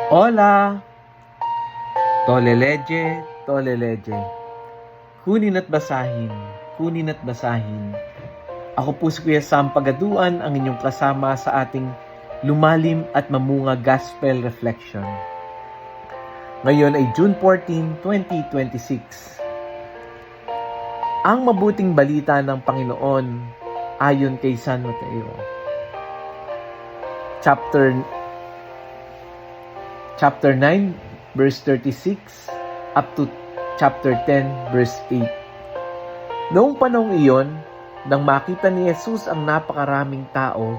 Hola! Toleleje, toleleje. Kunin at basahin, kunin at basahin. Ako po si Kuya Sam Pagaduan, ang inyong kasama sa ating lumalim at mamunga Gospel Reflection. Ngayon ay June 14, 2026. Ang mabuting balita ng Panginoon ayon kay San Mateo. Chapter 9, verse 36, up to chapter 10, verse 8. Noong panahong iyon, nang makita ni Jesus ang napakaraming tao,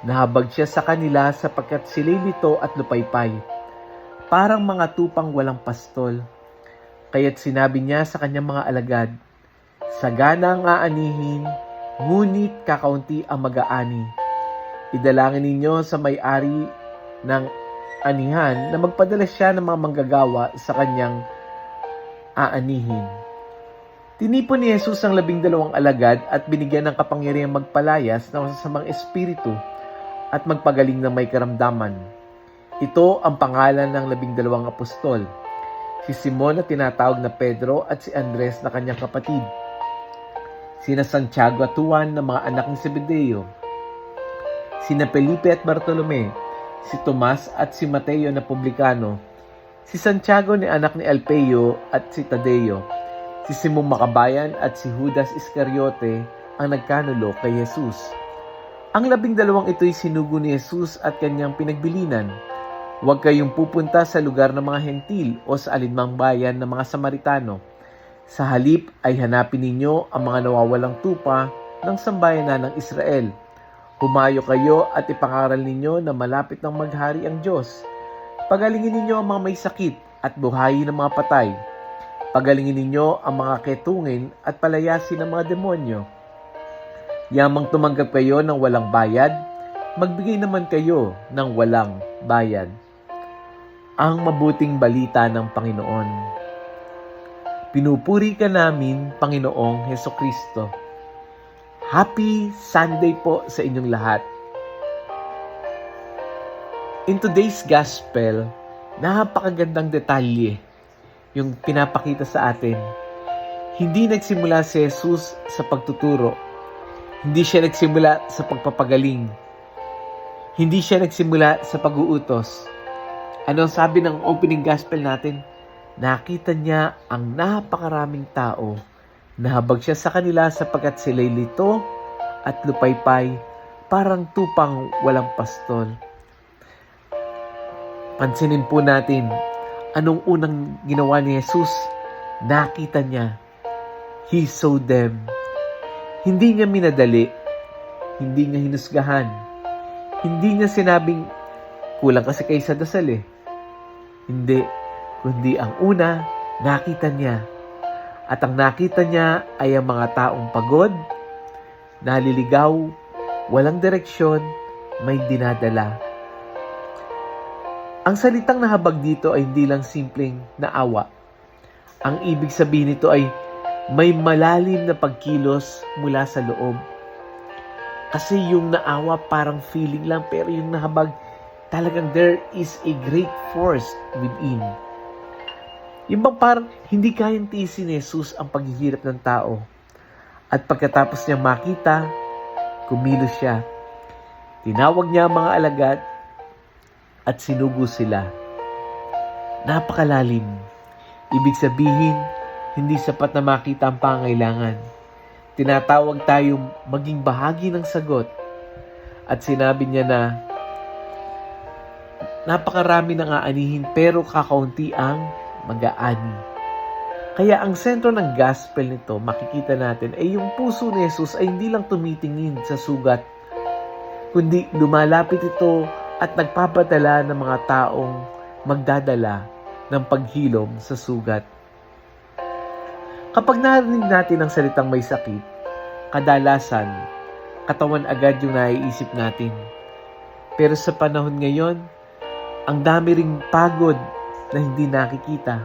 nahabag siya sa kanila sapagkat sila'y lito at lupaypay, parang mga tupang walang pastol. Kaya't sinabi niya sa kanyang mga alagad, "Sagana ang aanihin, ngunit kakaunti ang mag-aani. Idalangin ninyo sa may-ari ng anihan na magpadala siya ng mga manggagawa sa kanyang aanihin." Tinipon ni Jesus ang 12 alagad at binigyan ng kapangyarihang magpalayas ng masasamang espiritu at magpagaling ng may karamdaman. Ito ang pangalan ng 12 apostol, si Simon na tinatawag na Pedro at si Andres na kanyang kapatid, sina Santiago at Juan na mga anak ni Zebedeo, sina Felipe at Bartolome, si Tomas at si Mateo na publikano, si Santiago ni anak ni Alpeo at si Tadeo, si Simong Makabayan at si Judas Iscariote ang nagkanulo kay Jesus. Ang 12 ito'y sinugo ni Jesus at kanyang pinagbilinan. Huwag kayong pupunta sa lugar ng mga hentil o sa alinmang bayan ng mga Samaritano. Sa halip ay hanapin ninyo ang mga nawawalang tupa ng sambayanan ng Israel. Humayo kayo at ipangaral ninyo na malapit ng maghari ang Diyos. Pagalingin ninyo ang mga may sakit at buhayin ang mga patay. Pagalingin ninyo ang mga ketungin at palayasin ang mga demonyo. Yamang tumanggap kayo ng walang bayad, magbigay naman kayo ng walang bayad. Ang mabuting balita ng Panginoon. Pinupuri ka namin, Panginoong Hesukristo. Happy Sunday po sa inyong lahat. In today's Gospel, napakagandang detalye yung pinapakita sa atin. Hindi nagsimula si Jesus sa pagtuturo. Hindi siya nagsimula sa pagpapagaling. Hindi siya nagsimula sa pag-uutos. Ano sabi ng opening gospel natin? Nakita niya ang napakaraming tao. Nahabag siya sa kanila sapagkat sila'y lito at lupaypay, parang tupang walang pastol. Pansinin po natin, anong unang ginawa ni Jesus? Nakita niya. He saw them. Hindi niya minadali. Hindi niya hinusgahan. Hindi niya sinabing, kulang kasi kayo sa dasal eh. Hindi. Kundi ang una, nakita niya. At ang nakita niya ay ang mga taong pagod, naliligaw, walang direksyon, may dinadala. Ang salitang nahabag dito ay hindi lang simpleng naawa. Ang ibig sabihin nito ay may malalim na pagkilos mula sa loob. Kasi yung naawa parang feeling lang, pero yung nahabag talagang there is a great force within. Yung bang parang hindi kayang tiisin ni Jesus ang paghihirap ng tao. At pagkatapos niya makita, kumilos siya. Tinawag niya ang mga alagad at sinugo sila. Napakalalim. Ibig sabihin, hindi sapat na makita ang pangailangan. Tinatawag tayong maging bahagi ng sagot. At sinabi niya na, napakarami nang aanihin pero kakaunti ang mag-aani. Kaya ang sentro ng gospel nito, makikita natin, ay yung puso ni Jesus ay hindi lang tumitingin sa sugat, kundi lumalapit ito at nagpapadala ng mga taong magdadala ng paghilom sa sugat. Kapag narinig natin ang salitang may sakit, kadalasan, katawan agad yung naiisip natin. Pero sa panahon ngayon, ang dami ring pagod na hindi nakikita.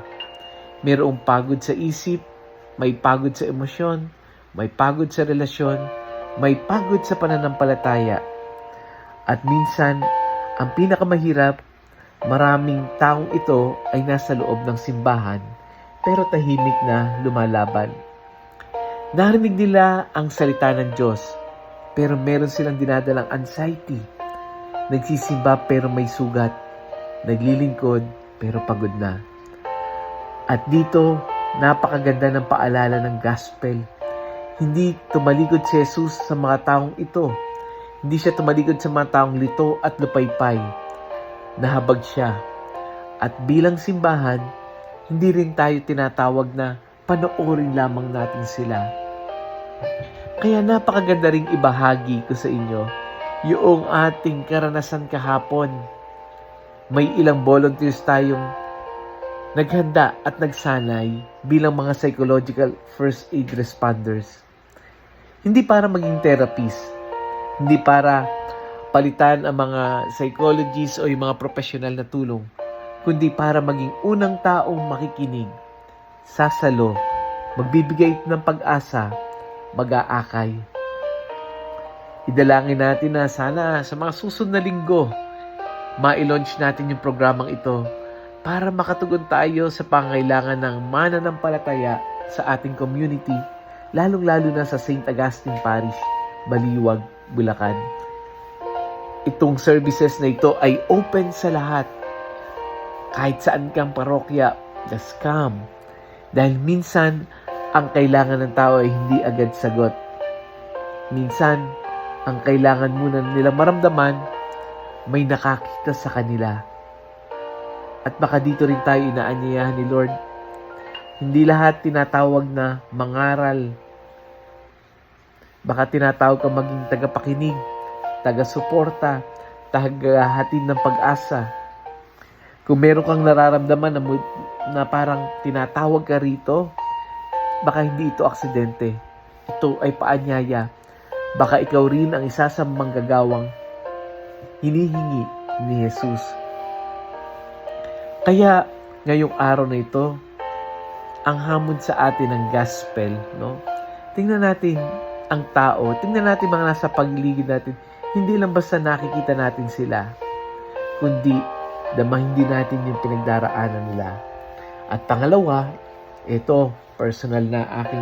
Mayroong pagod sa isip, may pagod sa emosyon, may pagod sa relasyon, may pagod sa pananampalataya. At minsan, ang pinakamahirap, Maraming taong ito ay nasa loob ng simbahan pero tahimik na lumalaban. Narinig nila ang salita ng Diyos pero meron silang dinadalang anxiety. Nagsisimba pero may sugat. Naglilingkod pero pagod na. At dito, napakaganda ng paalala ng gospel. Hindi tumalikod si Jesus sa mga taong ito. Hindi siya tumalikod sa mga taong lito at lupaypay. Nahabag siya. At bilang simbahan, hindi rin tayo tinatawag na panoorin lamang natin sila. Kaya napakaganda ring ibahagi ko sa inyo yung ating karanasan kahapon. May ilang volunteers tayong naghanda at nagsanay bilang mga psychological first aid responders. Hindi para maging therapist, hindi para palitan ang mga psychologists o yung mga professional na tulong, kundi para maging unang taong makikinig, sasalo, magbibigay ng pag-asa, mag-aakay. Idalangin natin na sana sa mga susunod na linggo, ma-launch natin yung programang ito para makatugon tayo sa pangailangan ng mananampalataya sa ating community, lalong-lalo na sa St. Augustine Parish, Baliwag, Bulacan. Itong services na ito ay open sa lahat. Kahit saan kang parokya, just come. Dahil minsan, ang kailangan ng tao ay hindi agad sagot. Minsan, ang kailangan muna nilang maramdaman, may nakakita sa kanila. At baka dito rin tayo inaanyayahan ni Lord. Hindi lahat tinatawag na mangaral. Baka tinatawag ka maging tagapakinig, taga-suporta, tagahatid ng pag-asa. Kung meron kang nararamdaman na parang tinatawag ka rito, baka hindi ito aksidente. Ito ay paanyaya. Baka ikaw rin ang isa sa manggagawang hinihingi ni Jesus. Kaya ngayong araw na ito, ang hamon sa atin ng gospel, no? Tingnan natin ang tao, tingnan natin mga nasa paligid natin. Hindi lang basta nakikita natin sila, kundi damahin din natin yung pinagdaraanan nila. At pangalawa, ito, personal na apel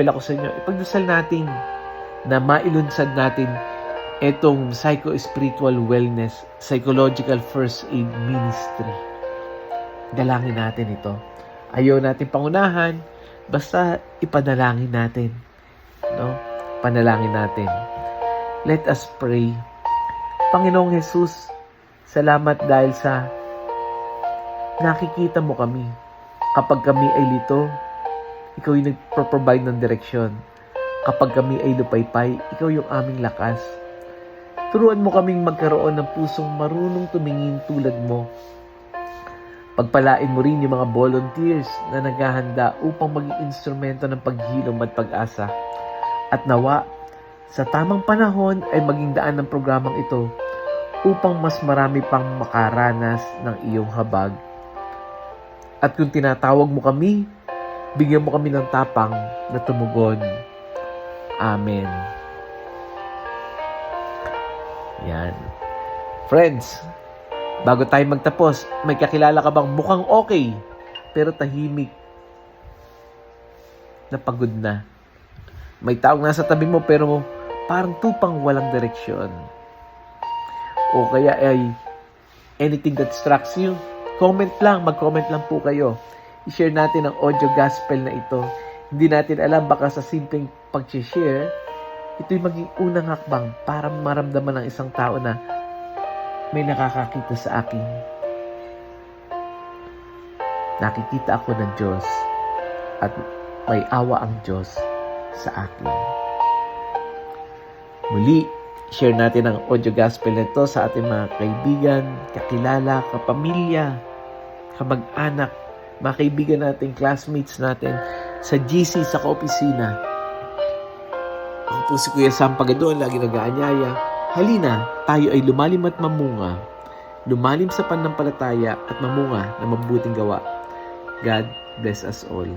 ako sa inyo. Ipagdasal natin na mailunsad natin itong psycho-spiritual wellness, psychological first aid ministry. Dalangin natin ito. Ayaw natin pangunahan, basta ipanalangin natin. No? Panalangin natin. Let us pray. Panginoong Jesus, salamat dahil sa nakikita mo kami. Kapag kami ay lito, ikaw yung nagpro-provide ng direksyon. Kapag kami ay lupaypay, ikaw yung aming lakas. Turuan mo kaming magkaroon ng pusong marunong tumingin tulad mo. Pagpalain mo rin yung mga volunteers na naghahanda upang maging instrumento ng paghilom at pag-asa. At nawa, sa tamang panahon ay maging daan ng programang ito upang mas marami pang makaranas ng iyong habag. At kung tinatawag mo kami, bigyan mo kami ng tapang na tumugon. Amen. Yan. Friends, bago tayo magtapos, may kakilala ka bang mukhang okay, pero tahimik na pagod na? May taong nasa tabi mo pero parang tupang walang direksyon. O kaya ay anything that distracts you, mag-comment lang po kayo. I-share natin ang audio gospel na ito. Hindi natin alam, baka sa simpleng pag-share, ito'y maging unang hakbang para maramdaman ng isang tao na may nakakakita sa akin. Nakikita ako ng Diyos at may awa ang Diyos sa akin. Muli, share natin ang audio gospel nito sa ating mga kaibigan, kakilala, kapamilya, kamag-anak, mga kaibigan natin, classmates natin, sa GC, sa kaopisina. Ako po si Kuya Sam Pagaduan, lagi nag-aanyaya. Halina, tayo ay lumalim at mamunga. Lumalim sa pananampalataya at mamunga na mabuting gawa. God bless us all.